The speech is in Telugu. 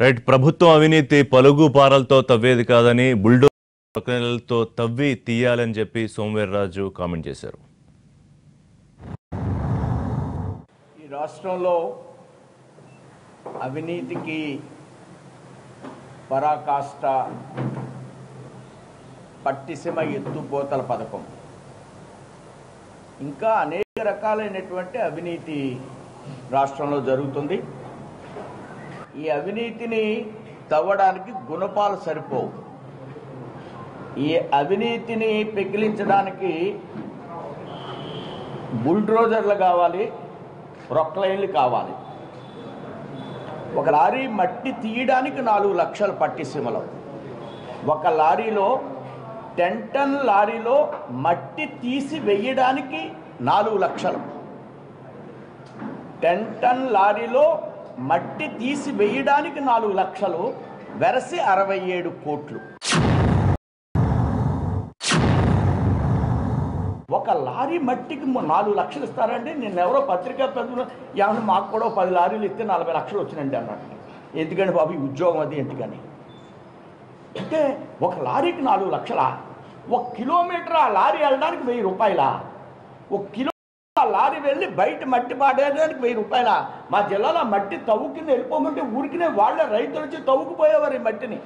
రైట్. ప్రభుత్వం అవినీతి పలుగు పారలతో తవ్వేది కాదని బుల్డోజర్లతో తవ్వి తీయాలని చెప్పి సోమవీర్రాజు కామెంట్ చేశారు. ఈ రాష్ట్రంలో అవినీతికి పరాకాష్ట పట్టిసీమ ఎత్తుపోతల పథకం, ఇంకా అనేక రకాలైనటువంటి అవినీతి రాష్ట్రంలో జరుగుతుంది. ఈ అవినీతిని తవ్వడానికి గుణపాలు సరిపోవు. ఈ అవినీతిని పెకిలించడానికి బుల్డోజర్లు కావాలి, ప్రొక్లైన్లు కావాలి. ఒక లారీ మట్టి తీయడానికి 4 లక్షలు పట్టిసీమలో, ఒక లారీలో 10 టన్ లారీలో మట్టి తీసి వెయ్యడానికి 4 లక్షలు, 10 టన్ లారీలో మట్టి తీసి వెయ్యడానికి 4 లక్షలు, వెరసి 67 కోట్లు. ఒక లారీ మట్టికి 4 లక్షలు ఇస్తారండి. నేను ఎవరో పత్రికా ప్రతినిధులు ఏమన్నా మాకు కూడా 10 లారీలు ఇస్తే 40 లక్షలు వచ్చినండి అన్నట్టు. ఎందుకని బాబు ఈ ఉద్యోగం అది ఎందుకని అంటే ఒక లారీకి 4 లక్షలా? 1 కిలోమీటర్ ఆ లారీ వెళ్ళడానికి 1000 రూపాయలా? 1 కిలోమీటర్ ఆ లారీ వెళ్ళి బయట మట్టి పాడేయడానికి 1000 రూపాయలా? మా జిల్లాలో మట్టి తవ్వు కింద వెళ్ళిపోమంటే ఊరికినే వాళ్ళే రైతులు వచ్చి తవ్వుకుపోయేవారు ఈ మట్టిని.